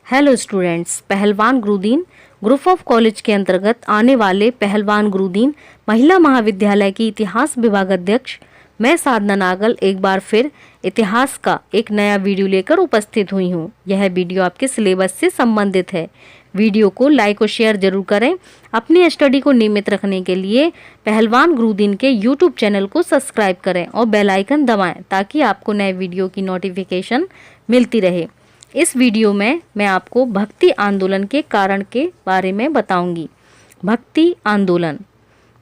Hello students, पहलवान Gurudeen group of college के अंतर्गत आने वाले पहलवान गुरुदीन महिला महाविद्यालय की इतिहास विभाग अध्यक्ष मैं साधना नागल एक बार फिर इतिहास का एक नया वीडियो लेकर उपस्थित हुई हूँ। यह वीडियो आपके सिलेबस से संबंधित है। वीडियो को लाइक और शेयर जरूर करें। अपनी स्टडी को नियमित रखने के लिए पहलवान गुरुदीन के यूट्यूब चैनल को सब्सक्राइब करें और बेल आइकन दबाएं ताकि आपको नए वीडियो की नोटिफिकेशन मिलती रहे। इस वीडियो में मैं आपको भक्ति आंदोलन के कारण के बारे में बताऊंगी।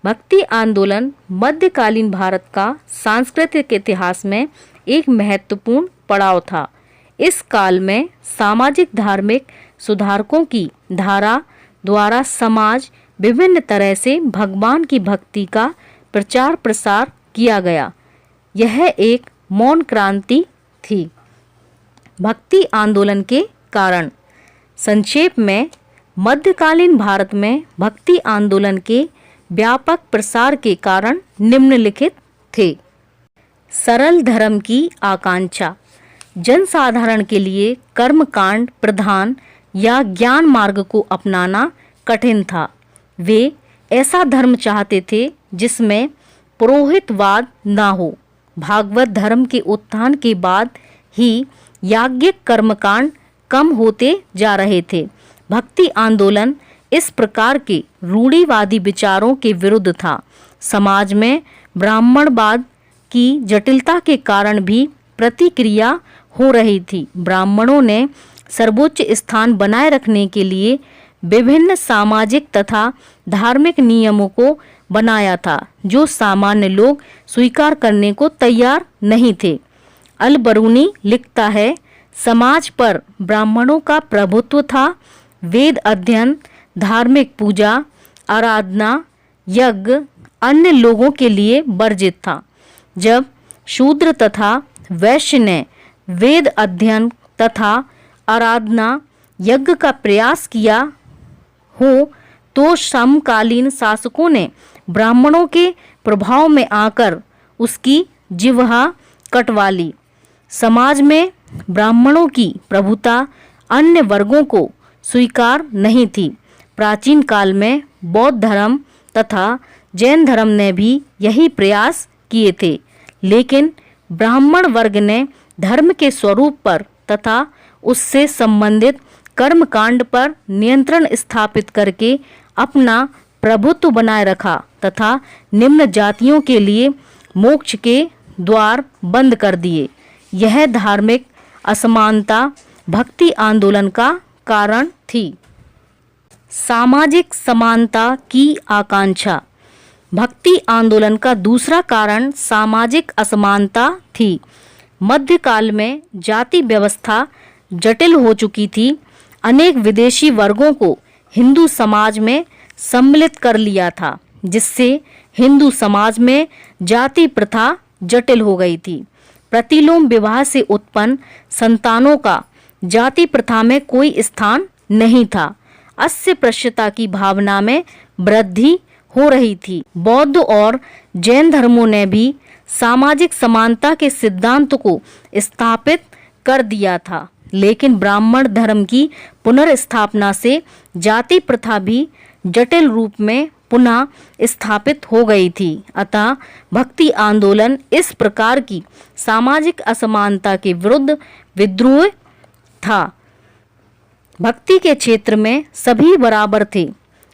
भक्ति आंदोलन मध्यकालीन भारत का सांस्कृतिक इतिहास में एक महत्वपूर्ण पड़ाव था। इस काल में सामाजिक धार्मिक सुधारकों की धारा द्वारा समाज विभिन्न तरह से भगवान की भक्ति का प्रचार प्रसार किया गया। यह एक मौन क्रांति थी। भक्ति आंदोलन के कारण संक्षेप में मध्यकालीन भारत में भक्ति आंदोलन के व्यापक प्रसार के कारण निम्नलिखित थे। सरल धर्म की आकांक्षा। जनसाधारण के लिए कर्मकांड प्रधान या ज्ञान मार्ग को अपनाना कठिन था। वे ऐसा धर्म चाहते थे जिसमें पुरोहितवाद ना हो। भागवत धर्म के उत्थान के बाद ही याज्ञिक कर्मकांड कम होते जा रहे थे। भक्ति आंदोलन इस प्रकार के रूढ़िवादी विचारों के विरुद्ध था। समाज में ब्राह्मणवाद की जटिलता के कारण भी प्रतिक्रिया हो रही थी। ब्राह्मणों ने सर्वोच्च स्थान बनाए रखने के लिए विभिन्न सामाजिक तथा धार्मिक नियमों को बनाया था जो सामान्य लोग स्वीकार करने को तैयार नहीं थे। अल बरूनी लिखता है, समाज पर ब्राह्मणों का प्रभुत्व था। वेद अध्ययन, धार्मिक पूजा, आराधना, यज्ञ अन्य लोगों के लिए वर्जित था। जब शूद्र तथा वैश्य ने वेद अध्ययन तथा आराधना यज्ञ का प्रयास किया हो तो समकालीन शासकों ने ब्राह्मणों के प्रभाव में आकर उसकी जिह्वा कटवा ली। समाज में ब्राह्मणों की प्रभुता अन्य वर्गों को स्वीकार नहीं थी। प्राचीन काल में बौद्ध धर्म तथा जैन धर्म ने भी यही प्रयास किए थे, लेकिन ब्राह्मण वर्ग ने धर्म के स्वरूप पर तथा उससे संबंधित कर्मकांड पर नियंत्रण स्थापित करके अपना प्रभुत्व बनाए रखा तथा निम्न जातियों के लिए मोक्ष के द्वार बंद कर दिए। यह धार्मिक असमानता भक्ति आंदोलन का कारण थी। सामाजिक समानता की आकांक्षा। भक्ति आंदोलन का दूसरा कारण सामाजिक असमानता थी। मध्यकाल में जाति व्यवस्था जटिल हो चुकी थी। अनेक विदेशी वर्गों को हिंदू समाज में सम्मिलित कर लिया था, जिससे हिंदू समाज में जाति प्रथा जटिल हो गई थी। प्रतिलोम विवाह से उत्पन्न संतानों का जाति प्रथा में कोई स्थान नहीं था। अस्पृश्यता की भावना में वृद्धि हो रही थी। बौद्ध और जैन धर्मों ने भी सामाजिक समानता के सिद्धांत को स्थापित कर दिया था, लेकिन ब्राह्मण धर्म की पुनर्स्थापना से जाति प्रथा भी जटिल रूप में पुनः स्थापित हो गई थी। अतः भक्ति आंदोलन इस प्रकार की सामाजिक असमानता के विरुद्ध विद्रोह था। भक्ति के क्षेत्र में सभी बराबर थे,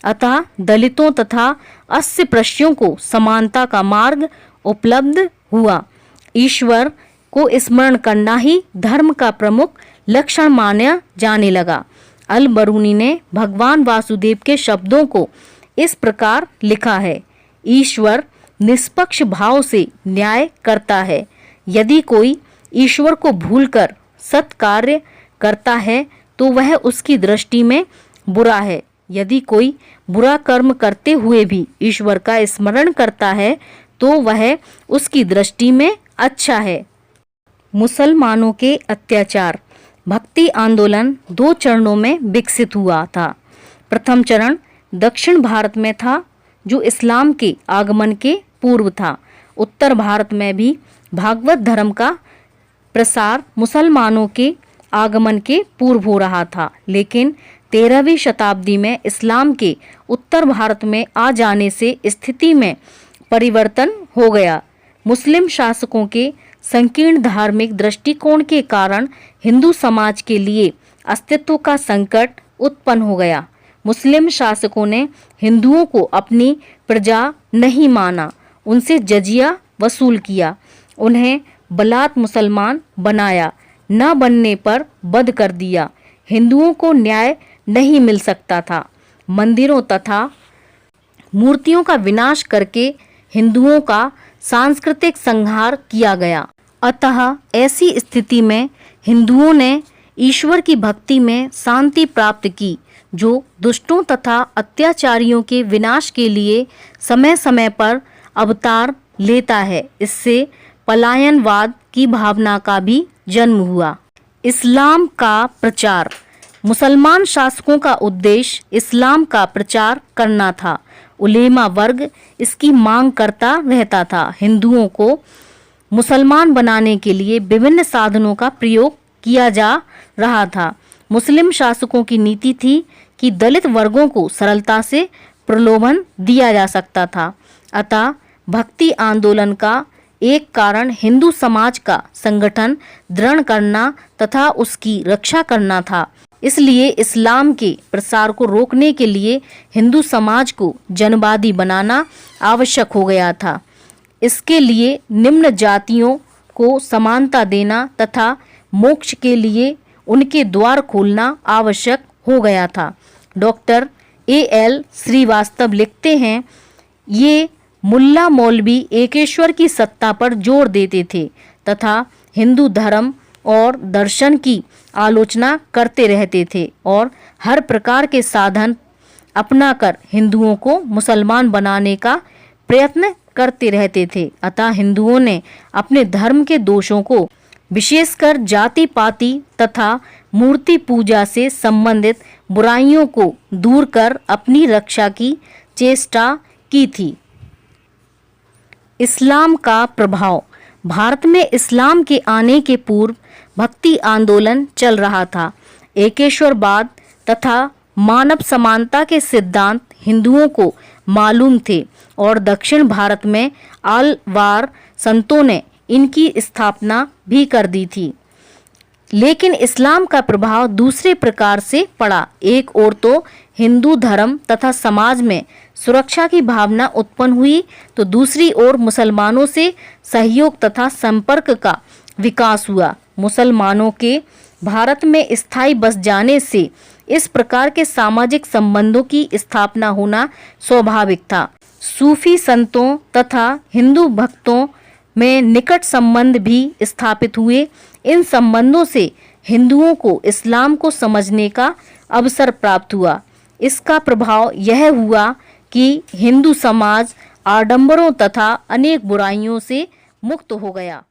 अतः दलितों तथा अस्पृश्यों को समानता का मार्ग उपलब्ध हुआ। ईश्वर को स्मरण करना ही धर्म का प्रमुख लक्षण माना जाने लगा। अल बरूनी ने भगवान वासुदेव के शब्दों को इस प्रकार लिखा है, ईश्वर निष्पक्ष भाव से न्याय करता है। यदि कोई ईश्वर को भूलकर सत्कार्य करता है तो वह उसकी दृष्टि में बुरा है। यदि कोई बुरा कर्म करते हुए भी ईश्वर का स्मरण करता है तो वह उसकी दृष्टि में अच्छा है। मुसलमानों के अत्याचार। भक्ति आंदोलन दो चरणों में विकसित हुआ था। प्रथम चरण दक्षिण भारत में था, जो इस्लाम के आगमन के पूर्व था। उत्तर भारत में भी भागवत धर्म का प्रसार मुसलमानों के आगमन के पूर्व हो रहा था, लेकिन 13वीं शताब्दी में इस्लाम के उत्तर भारत में आ जाने से स्थिति में परिवर्तन हो गया। मुस्लिम शासकों के संकीर्ण धार्मिक दृष्टिकोण के कारण हिंदू समाज के लिए अस्तित्व का संकट उत्पन्न हो गया। मुस्लिम शासकों ने हिंदुओं को अपनी प्रजा नहीं माना, उनसे जजिया वसूल किया, उन्हें बलात् मुसलमान बनाया, न बनने पर बंद कर दिया। हिंदुओं को न्याय नहीं मिल सकता था। मंदिरों तथा मूर्तियों का विनाश करके हिंदुओं का सांस्कृतिक संहार किया गया। अतः ऐसी स्थिति में हिंदुओं ने ईश्वर की भक्ति में शांति प्राप्त की, जो दुष्टों तथा अत्याचारियों के विनाश के लिए समय समय पर अवतार लेता है। इससे पलायनवाद की भावना का भी जन्म हुआ। इस्लाम का प्रचार। मुसलमान शासकों का उद्देश्य इस्लाम का प्रचार करना था। उलेमा वर्ग इसकी मांग करता रहता था। हिंदुओं को मुसलमान बनाने के लिए विभिन्न साधनों का प्रयोग किया जा रहा था। मुस्लिम शासकों की नीति थी कि दलित वर्गों को सरलता से प्रलोभन दिया जा सकता था। अतः भक्ति आंदोलन का एक कारण हिंदू समाज का संगठन दृढ़ करना तथा उसकी रक्षा करना था। इसलिए इस्लाम के प्रसार को रोकने के लिए हिंदू समाज को जनवादी बनाना आवश्यक हो गया था। इसके लिए निम्न जातियों को समानता देना तथा मोक्ष के लिए उनके द्वार खोलना आवश्यक हो गया था। Doctor A.L. श्रीवास्तव लिखते हैं, ये मुल्ला मौलवी एकेश्वर की सत्ता पर जोर देते थे तथा हिंदू धर्म और दर्शन की आलोचना करते रहते थे और हर प्रकार के साधन अपनाकर हिंदुओं को मुसलमान बनाने का प्रयत्न करते रहते थे। अतः हिंदुओं ने अपने धर्म के दोषों को, विशेषकर जाति पाति तथा मूर्ति पूजा से संबंधित बुराइयों को दूर कर अपनी रक्षा की चेष्टा की थी। इस्लाम का प्रभाव। भारत में इस्लाम के आने के पूर्व भक्ति आंदोलन चल रहा था। एकेश्वरवाद तथा मानव समानता के सिद्धांत हिंदुओं को मालूम थे और दक्षिण भारत में आलवार संतों ने इनकी स्थापना भी कर दी थी। लेकिन इस्लाम का प्रभाव दूसरे प्रकार से पड़ा। एक ओर तो हिंदू धर्म तथा समाज में सुरक्षा की भावना उत्पन्न हुई, तो दूसरी ओर मुसलमानों से सहयोग तथा संपर्क का विकास हुआ। मुसलमानों के भारत में स्थायी बस जाने से इस प्रकार के सामाजिक संबंधों की स्थापना होना स्वाभाविक था। सूफी संतों तथा हिंदू भक्तों में निकट संबंध भी स्थापित हुए। इन संबंधों से हिंदुओं को इस्लाम को समझने का अवसर प्राप्त हुआ। इसका प्रभाव यह हुआ कि हिंदू समाज आडंबरों तथा अनेक बुराइयों से मुक्त हो गया।